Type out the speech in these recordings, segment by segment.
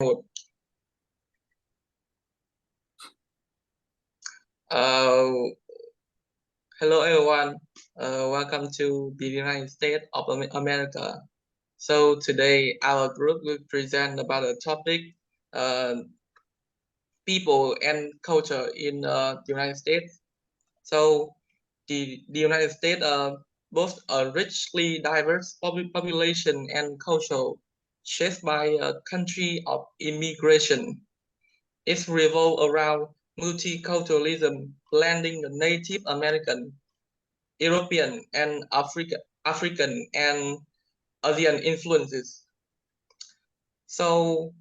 Uh, Hello everyone. Welcome to the United States of America. So today our group will present about the topic uh, people and culture in the United States. So the United States boasts a richly diverse population and culture shaped by a country of immigration. It's revolved around multiculturalism, blending the Native American, European, and African and Asian influences. So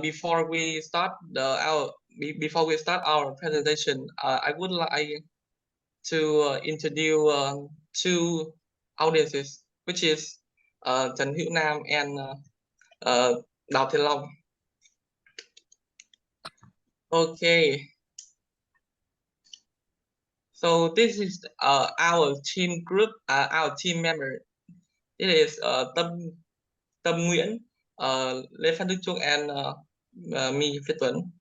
before we start our presentation, I would like to introduce two audiences, which is Trần Hữu Nam and Đào Thiên Long. Okay, so this is our team group, our team member. It is Tâm Nguyễn, Lê Phan Đức Trung, and me, Viết Tuấn.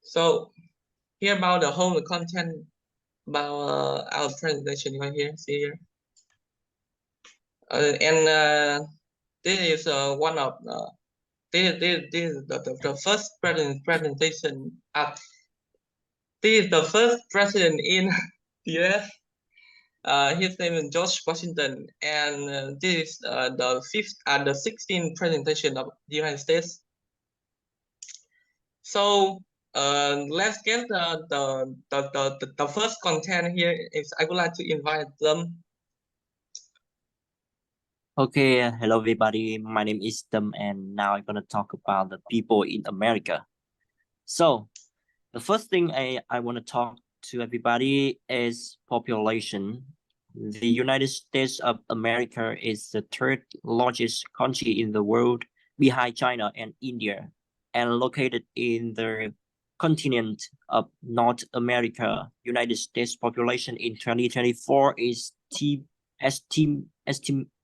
So here about the whole content about our presentation. You can here see here, and this is one of this is the first presentation. This is the first president in the U.S. His name is George Washington, and this is the 16th presentation of the United States. So let's get the first content here. Is I would like to invite them. Okay, hello everybody. My name is Tâm, and now I'm gonna talk about the people in America. So the first thing I want to talk to everybody is population. The United States of America is the third largest country in the world, behind China and India, and located in the continent of North America. United States population in 2024 is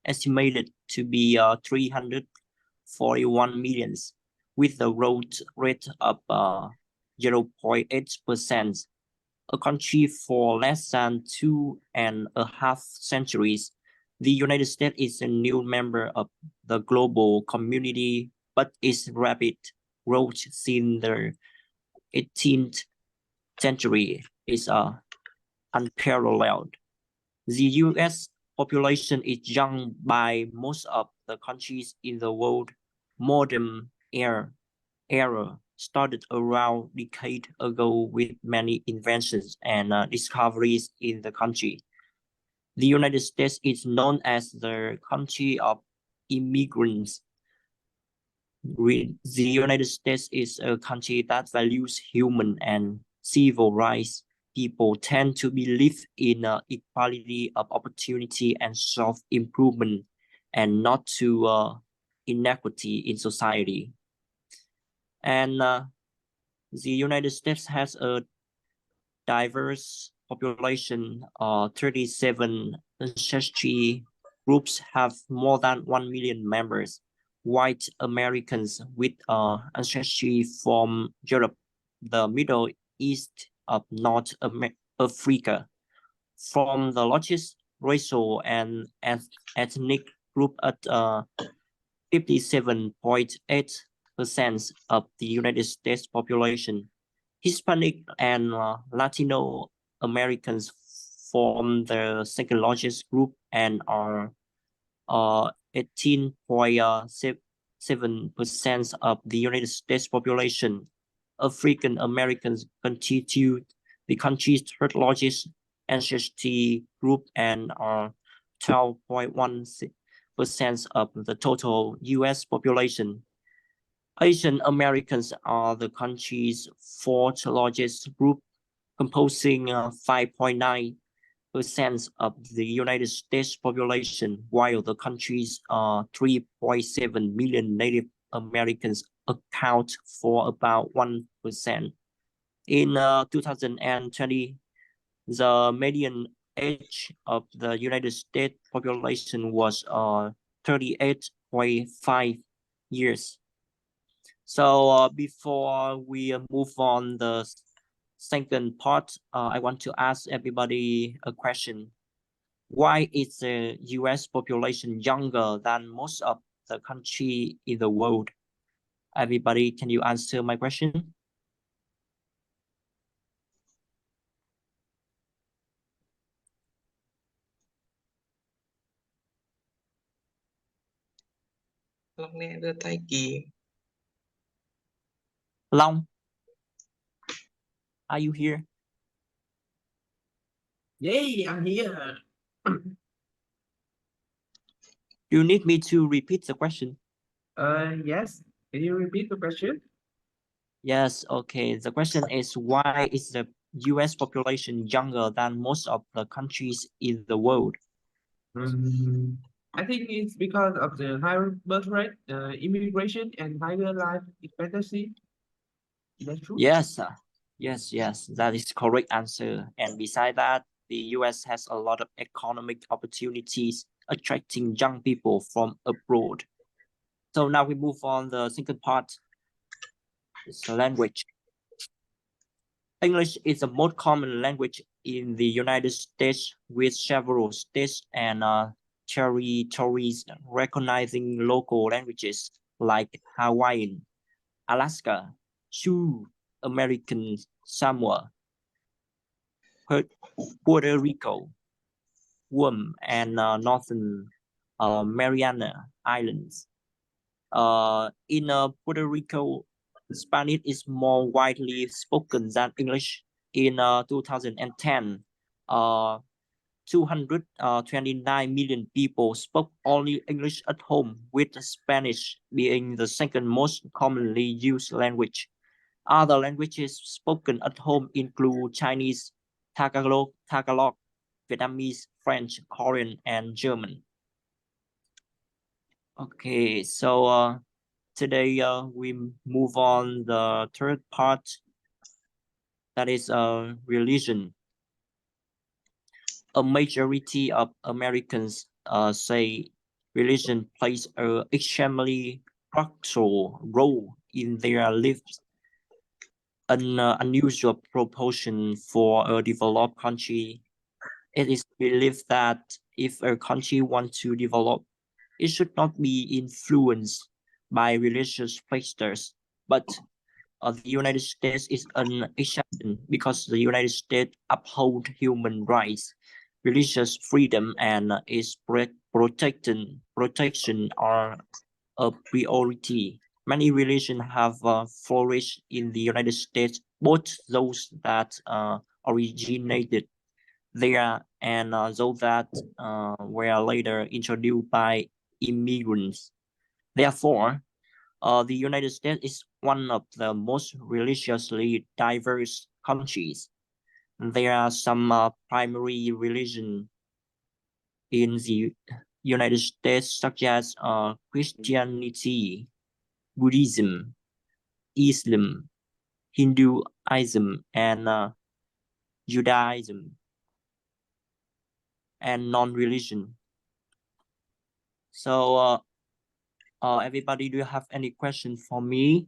estimated to be 341 millions, with a growth rate of 0.8%. A country for less than 2.5 centuries, the United States is a new member of the global community, but its rapid growth since the 18th century is unparalleled. The U.S. population is young by most of the countries in the world. Modern era started around a decade ago with many inventions and discoveries in the country. The United States is known as the country of immigrants. The United States is a country that values human and civil rights. People tend to believe in equality of opportunity and self-improvement, and not to inequity in society. And the United States has a diverse population. 37 ancestry groups have more than 1 million members. White Americans with ancestry from Europe, the Middle East of North Africa, from the largest racial and ethnic group at 57.8% of the United States population. Hispanic and Latino Americans form the second largest group and are 18.7% of the United States population. African Americans constitute the country's third largest ancestry group and are 12.1% of the total U.S. population. Asian Americans are the country's fourth largest group, composing 5.9% of the United States population, while the country's 3.7 million Native Americans account for about 1%. In 2020, the median age of the United States population was 38.5 years. So before we move on the second part, I want to ask everybody a question. Why is the US population younger than most of the country in the world? Everybody, can you answer my question? Long nè đưa tay kìa. Long, are you here? Yay, I'm here. Do you need me to repeat the question? Yes. Can you repeat the question? Yes, okay. The question is, why is the US population younger than most of the countries in the world? I think it's because of the higher birth rate, immigration, and higher life expectancy. Is that true? Yes, yes, that is correct answer. And beside that, the US has a lot of economic opportunities attracting young people from abroad. So now we move on the second part. It's language. English is the most common language in the United States, with several states and territories recognizing local languages like Hawaiian, Alaska, Sioux, American Samoa, Puerto Rico, Guam, and Northern Mariana Islands. In Puerto Rico, Spanish is more widely spoken than English. In 2010, 229 million people spoke only English at home, with Spanish being the second most commonly used language. Other languages spoken at home include Chinese, Tagalog, Vietnamese, French, Korean, and German. Okay, so today we move on the third part, that is religion. A majority of Americans say religion plays an extremely crucial role in their lives. An unusual proportion for a developed country. It is believed that if a country wants to develop, it should not be influenced by religious factors. But the United States is an exception because the United States uphold human rights, religious freedom, and its protection are a priority. Many religions have flourished in the United States, both those that originated there and those that were later introduced by immigrants. Therefore, the United States is one of the most religiously diverse countries. There are some primary religion in the United States, such as Christianity, Buddhism, Islam, Hinduism, and Judaism, and non-religion. So, everybody, do you have any question for me?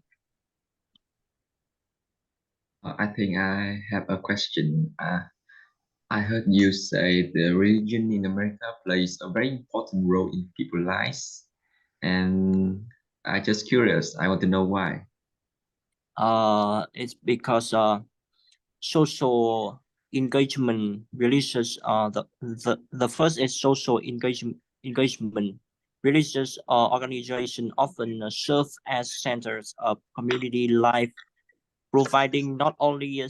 I think I have a question. I heard you say the religion in America plays a very important role in people's lives, and I just curious. I want to know why. It's because social engagement, religious. The first is social engagement. Religious organization often serve as centers of community life, providing not only a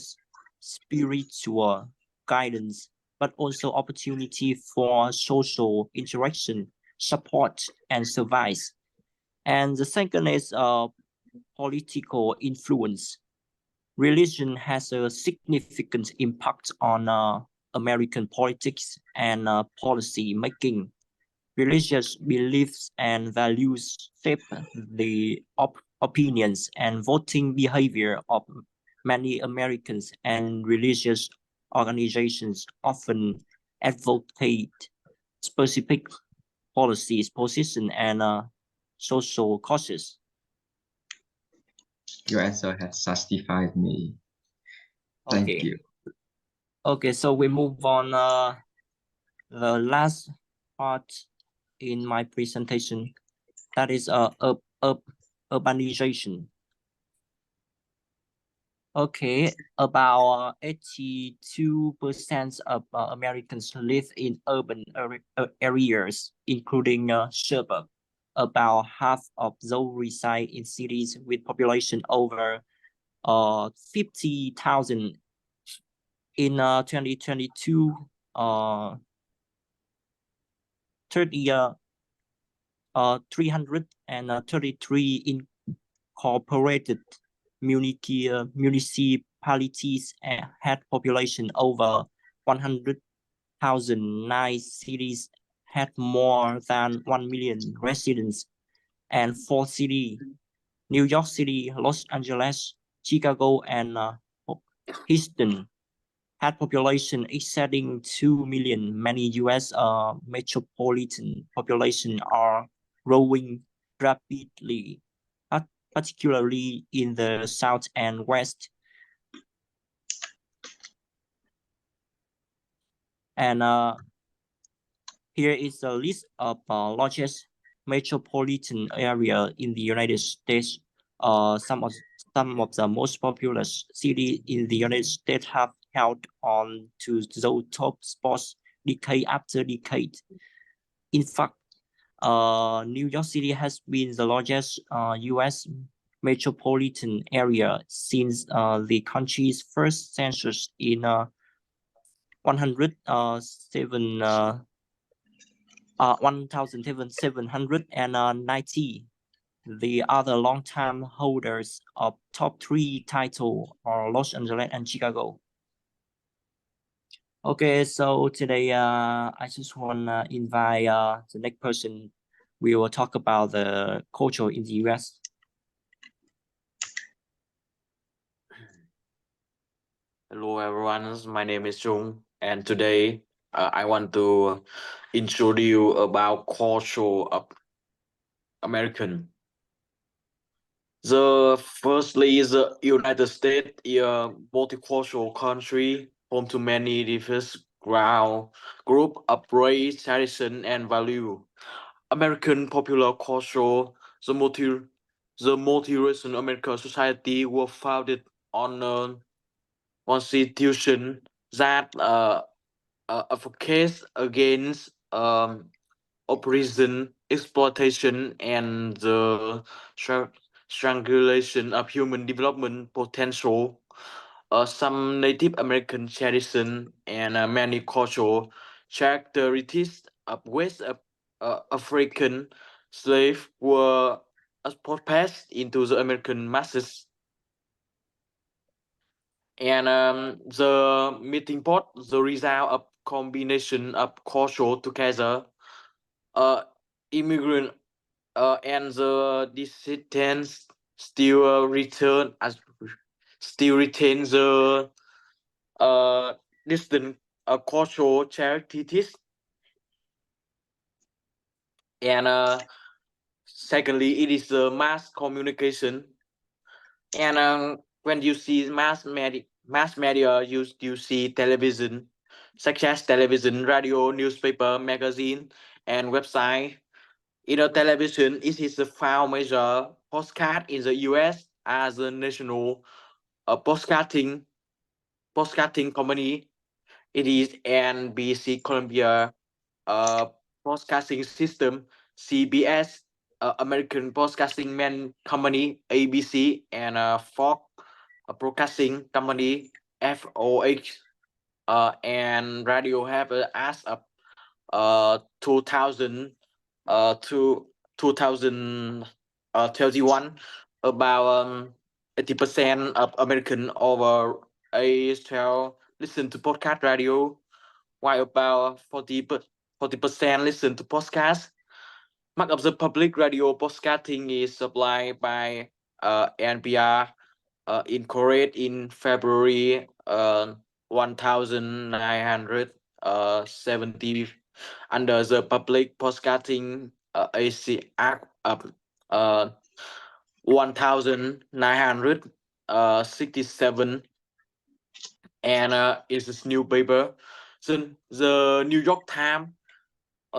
spiritual guidance but also opportunity for social interaction, support, and service. And the second is political influence. Religion has a significant impact on American politics and policy making. Religious beliefs and values shape the opinions and voting behavior of many Americans, and religious organizations often advocate specific policies, positions, and social causes. Your answer has satisfied me. Thank Okay. you. Okay, so we move on the last part in my presentation. That is urbanization. Okay, about 82% of Americans live in urban areas, including suburbs. About half of those reside in cities with population over 50,000. In 2022, 333 incorporated municipalities had population over 100,000. 9 cities had more than 1 million residents, and 4 cities, New York City, Los Angeles, Chicago, and Houston, had population exceeding 2 million. Many U.S. Metropolitan population are growing rapidly, particularly in the South and West. And here is a list of largest metropolitan area in the United States. Some of the most populous cities in the United States have held on to those top spots decade after decade. In fact, New York City has been the largest U.S. metropolitan area since the country's first census in 1790. The other long-time holders of top 3 title are Los Angeles and Chicago. Okay, so today I just want to invite the next person. We will talk about the culture in the US. Hello everyone, my name is Trung, and today I want to introduce you about culture of American. Firstly, the United States is a multicultural country, home to many diverse group of race, tradition, and value. American popular culture, the multiracial American society was founded on a constitution that advocates against oppression, exploitation, and the strangulation of human development potential. Some Native American tradition and many cultural characteristics of West African slaves were passed into the American masses. And the meeting pot, the result of combination of culture together, immigrant and the descendants still retain the distant cultural characteristics. And secondly, it is the mass communication. And when you see mass media, you see television, such as television, radio, newspaper, magazine, and website. In a television, it is the found major postcard in the US as a national postcarding company. It is NBC Columbia Broadcasting System, CBS, American Broadcasting Man Company, ABC, and Fox Broadcasting Company, FOH, and radio have as of 2000 to 2031 about 80% of American over age 12 listen to podcast radio, while about 40% listen to podcasts. Much of the public radio podcasting is supplied by NPR, incorporated in February 1970 under the Public Podcasting AC Act of 1967, and it's a newspaper. The New York Times,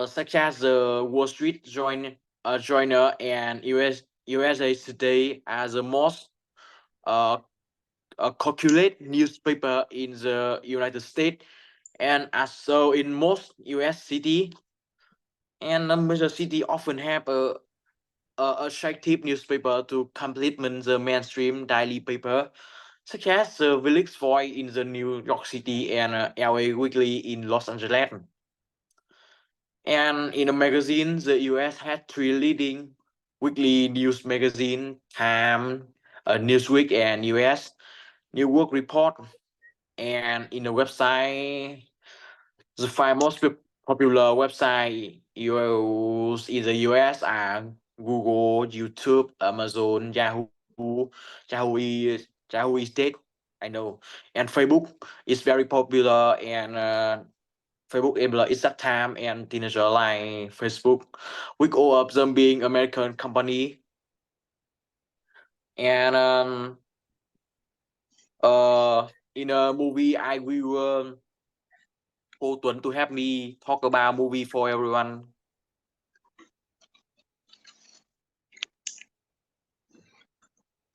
such as the Wall Street Journal and USA Today, as the most calculate newspaper in the United States, and also in most US city, and a major city often have a attractive newspaper to complement the mainstream daily paper, such as the Village Voice in the New York City and LA Weekly in Los Angeles. And in a magazine, the US had 3 leading weekly news magazine: Time, Newsweek, and US New York Report. And in the website, the 5 most popular website used in the US are Google, YouTube, Amazon, Yahoo Estate, I know, and Facebook is very popular, and Facebook is that time and teenager like Facebook, with all of them being American company. And in a movie, I will call Tuấn to help me talk about movie for everyone.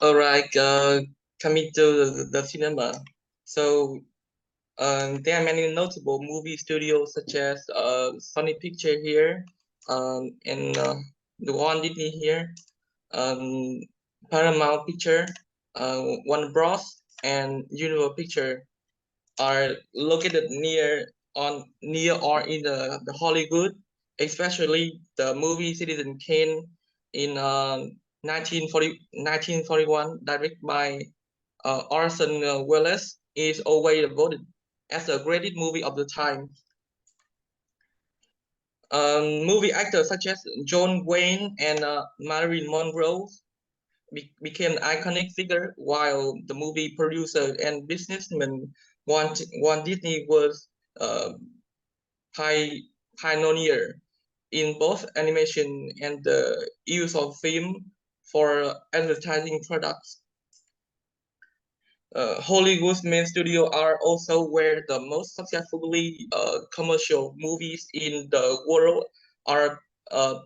All right, coming to the cinema. So there are many notable movie studios such as Sony Picture here, and the one Disney here, Paramount Picture, Warner Bros, and Universal Picture are located near or in the Hollywood, especially the movie Citizen Kane in 1941, directed by Orson Welles, is always voted as the greatest movie of the time. Movie actors such as John Wayne and Marilyn Monroe became iconic figure, while the movie producer and businessman Walt Disney was pioneer in both animation and the use of film for advertising products. Hollywood's main studio are also where the most successfully commercial movies in the world are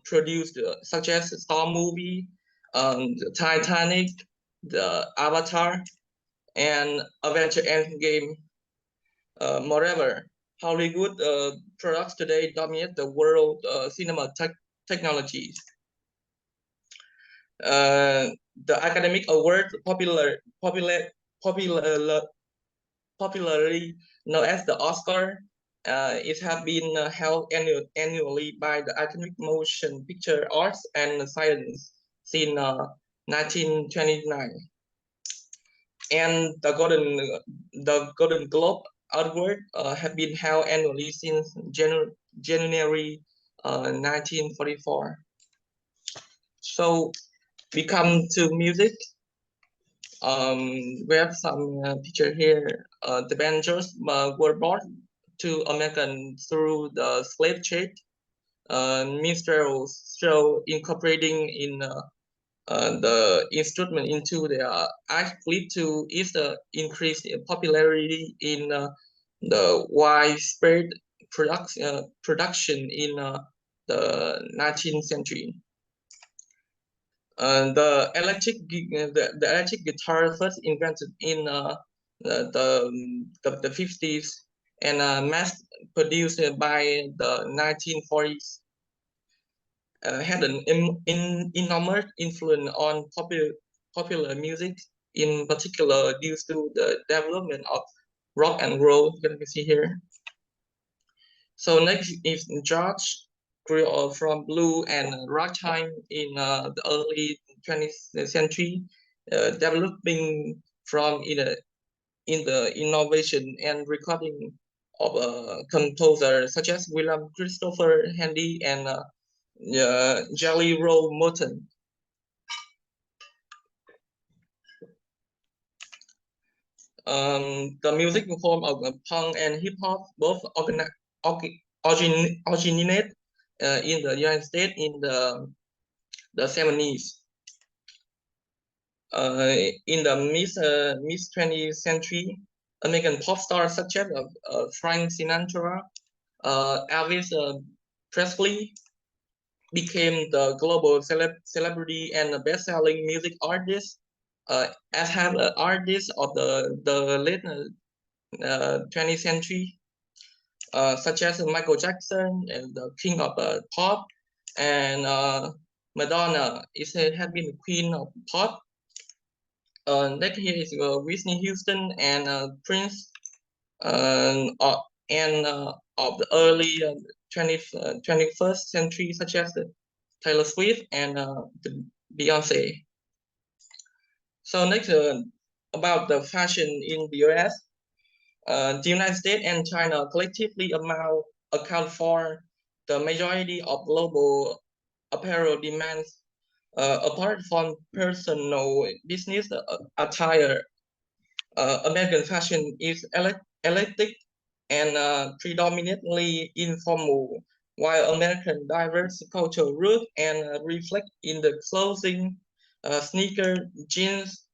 produced, such as Star movie, the Titanic, the Avatar, and Avenger Endgame. Moreover, Hollywood products today dominate the world cinema technologies. The academic award popularly known as the Oscar, it has been held annually by the Academic Motion Picture Arts and Science since 1929, and the Golden Globe Award have been held annually since January 1944. So we come to music. We have some picture here. The banjos were brought to American through the slave trade. Minstrels show incorporating in the instrument into their art clip to is the increased popularity in the widespread production in the 19th century. The electric guitar first invented in the 50s and mass produced by the 1940s. Had an enormous influence on popular music, in particular due to the development of rock and roll. You can see here. So next is George grew up from blue and ragtime in the early 20th century, developing from in the innovation and recording of composers such as William Christopher Handy and Jelly Roll Morton. The music form of punk and hip hop both originate in the United States in the 70s. In the mid 20th century, American pop stars such as Frank Sinatra, Elvis Presley became the global celebrity and a best-selling music artist. As have artists of the late 20th century, such as Michael Jackson and the king of pop, and Madonna has been the queen of pop. Next here is Whitney Houston and Prince, and of the early 21st century, such as Taylor Swift and the Beyonce. So next, about the fashion in the US. The United States and China collectively account for the majority of global apparel demands. Apart from personal business attire, American fashion is eclectic and predominantly informal, while American diverse cultural roots and reflect in the clothing, sneaker, jeans,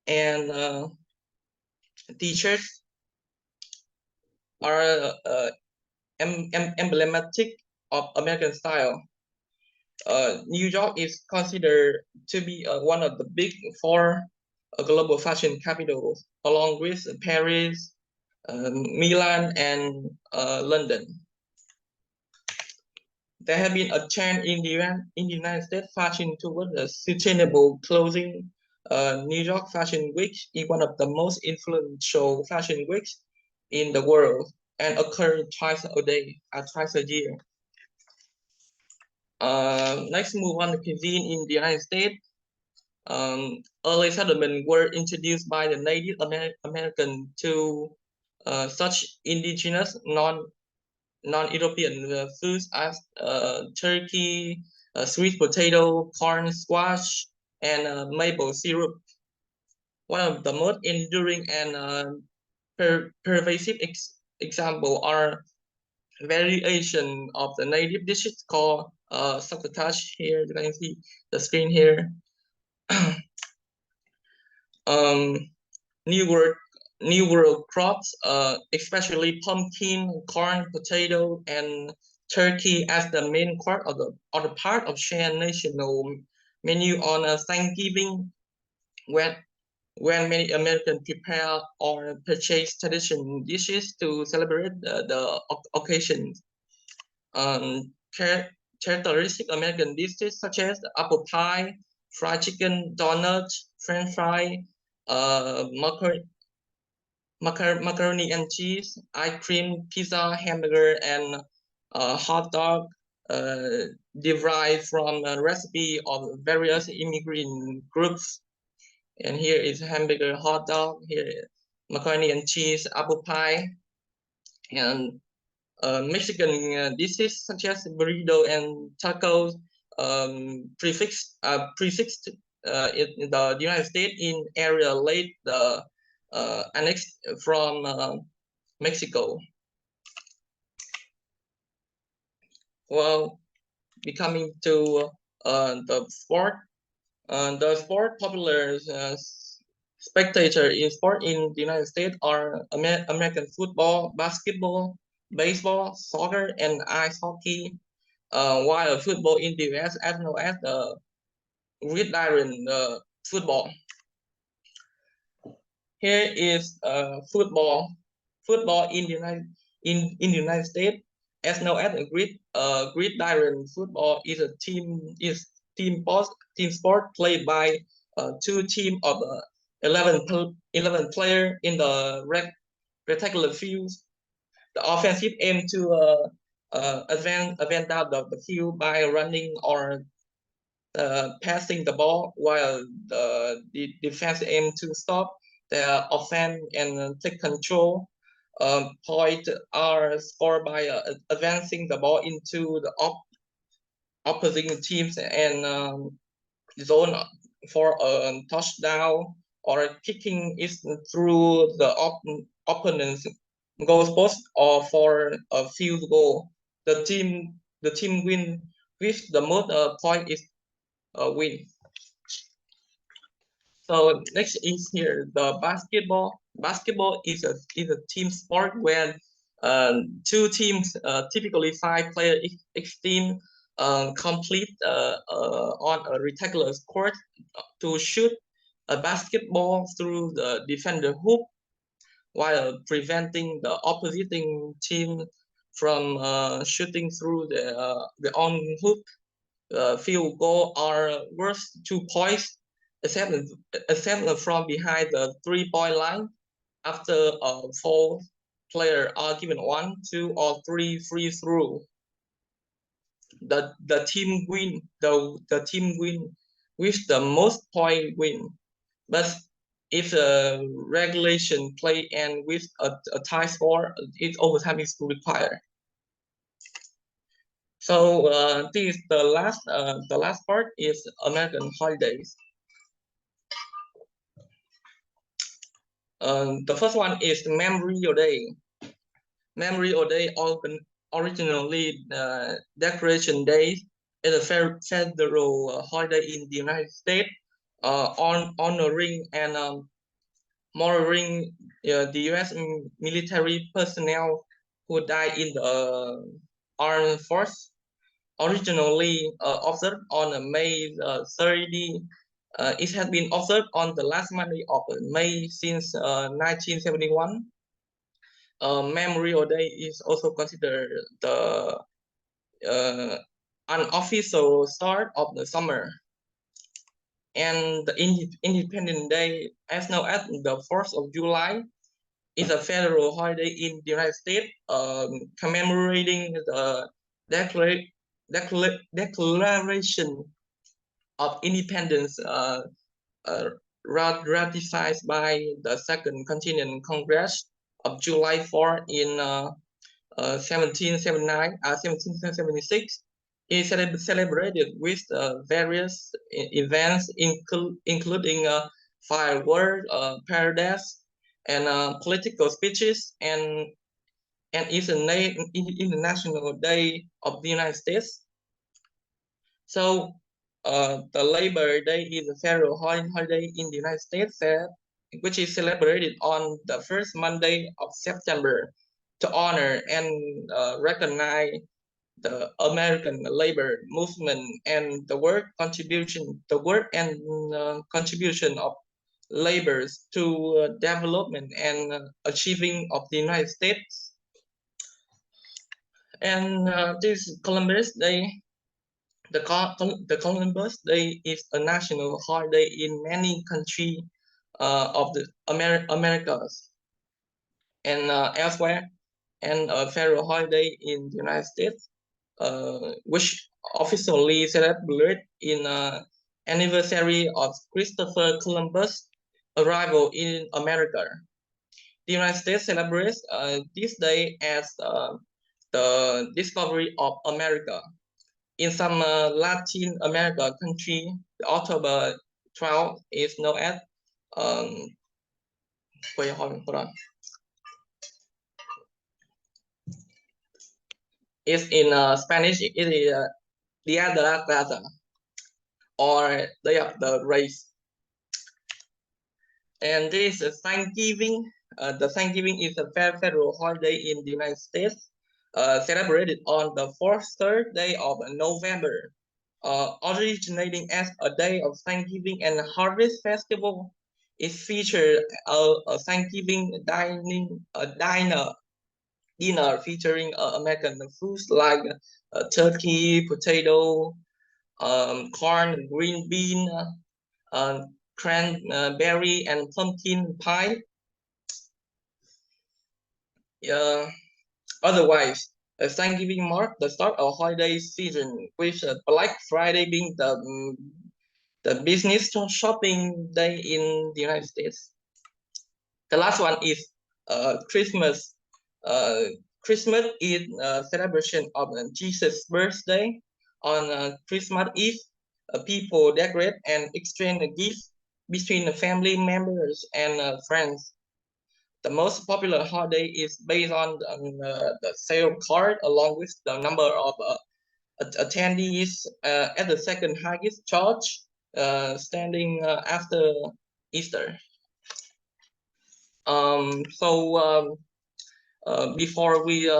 and t-shirts are emblematic of American style. New York is considered to be one of the big four global fashion capitals, along with Paris, Milan, and London. There have been a trend in the United States fashion towards sustainable clothing. New York Fashion Week is one of the most influential fashion weeks in the world and occurs twice a year. Next, move on to cuisine in the United States. Early settlements were introduced by the Native American to such indigenous non-European foods as turkey, sweet potato, corn, squash, and maple syrup. One of the most enduring and pervasive example are variation of the native dishes called succotash. Here you can see the screen here. New world crops, especially pumpkin, corn, potato, and turkey as the main part of the shared national menu on Thanksgiving, when many Americans prepare or purchase traditional dishes to celebrate the occasion. Characteristic American dishes such as apple pie, fried chicken, donuts, French fry, macaroni and cheese, ice cream, pizza, hamburger, and hot dog derived from a recipe of various immigrant groups. And here is hamburger, hot dog, here macaroni and cheese, apple pie, and Mexican dishes such as burrito and tacos prefixed in the United States in area late annexed from Mexico. Well, becoming to the sport. The sport popular spectator in sport in the United States are American football, basketball, baseball, soccer, and ice hockey. While football in the US as known as the gridiron football. Here is football. Football in the United States, as known as a gridiron football, is a team sport played by two teams of 11 players in the rectangular fields. The offensive aim to advance out of the field by running or passing the ball, while the defense aim to stop the offense and take control. Points are scored by advancing the ball into the opposing teams and zone for a touchdown, or kicking it through the opponent's goal post or for a field goal. The team win with the most point is win. So next is here the basketball. Basketball is a team sport where two teams, typically 5 player each team, complete on a rectangular court to shoot a basketball through the defender hoop while preventing the opposing team from shooting through the own hoop. Field goal are worth 2 points, except from behind the 3-point line after 4 players are given 1, 2, or 3 free throw. The team win. The team win with the most point win. But if the regulation play and with a tie score, overtime is required. So this the last part is American holidays. The first one is Memorial Day. Memorial Day originally Decoration Day is a federal holiday in the United States, honoring and honoring the U.S. military personnel who died in the armed force. Originally observed on May 30, it has been observed on the last Monday of May since 1971. Memorial Day is also considered the unofficial start of the summer. And the Independence Day, as known as the 4th of July, is a federal holiday in the United States, commemorating the Declaration of Independence ratified by the Second Continental Congress of July 4 in 1776. It is celebrated with various events, including fireworks, parades, and political speeches, and is a international day of the United States. So the Labor Day is a federal holiday in the United States, which is celebrated on the first Monday of September to honor and recognize the American labor movement and the work contribution of laborers to development and achieving of the United States. And this Columbus Day, the Columbus Day is a national holiday in many countries of the Americas and elsewhere, and a federal holiday in the United States, which officially celebrate in anniversary of Christopher Columbus' arrival in America. The United States celebrates this day as the discovery of America. In some Latin America country, the October 12 is known as wait, hold on. It's in Spanish. It is Dia de la Raza, or Day of the Race. And this is Thanksgiving. The Thanksgiving is a federal holiday in the United States, celebrated on the 4th Thursday of November. Originating as a day of Thanksgiving and Harvest Festival, it featured a Thanksgiving dinner featuring American foods like turkey, potato, corn, green bean, cranberry, and pumpkin pie. Otherwise, Thanksgiving marked the start of holiday season, with Black Friday being the business shopping day in the United States. The last one is Christmas. Christmas is a celebration of Jesus' birthday. On Christmas Eve, people decorate and exchange gifts between family members and friends. The most popular holiday is based on the sale card, along with the number of attendees at the second highest church, standing after Easter. Before we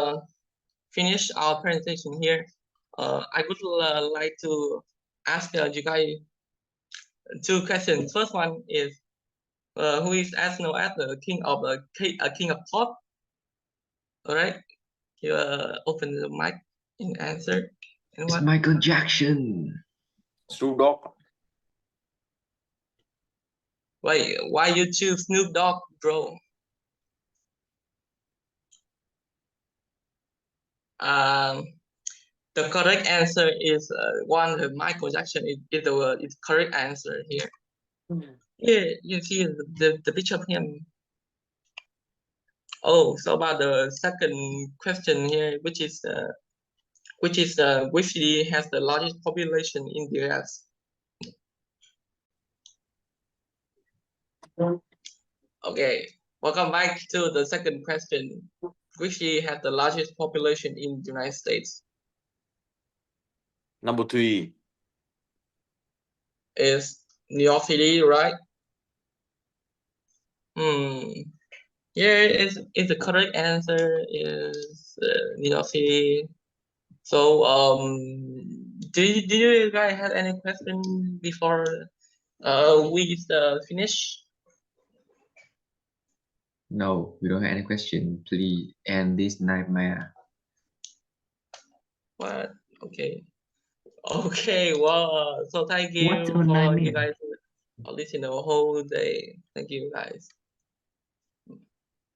finish our presentation here, I would like to ask you guys 2 questions. First one is, who is as known as the king of pop? All right, you open the mic and answer. It's Michael Jackson. Snoop Dogg. Why you choose Snoop Dogg, bro? The correct answer is Michael Jackson is the correct answer here. Here you see the picture of him. Oh, so about the second question here, which city has the largest population in the US? Okay, welcome back to the second question. Which city has the largest population in the United States? Number 3. Is New York City, right? Yeah, it's the correct answer is New York City. So do you guys have any question before we finish? No, we don't have any question. Please end this nightmare. What? Okay. Well, so thank you What a for nightmare. you guys listening the whole day. Thank you guys.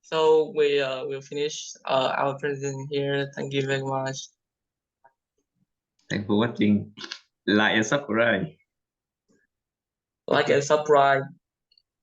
So we will finish our presentation here. Thank you very much. Thanks for watching. Like and subscribe. Like and subscribe.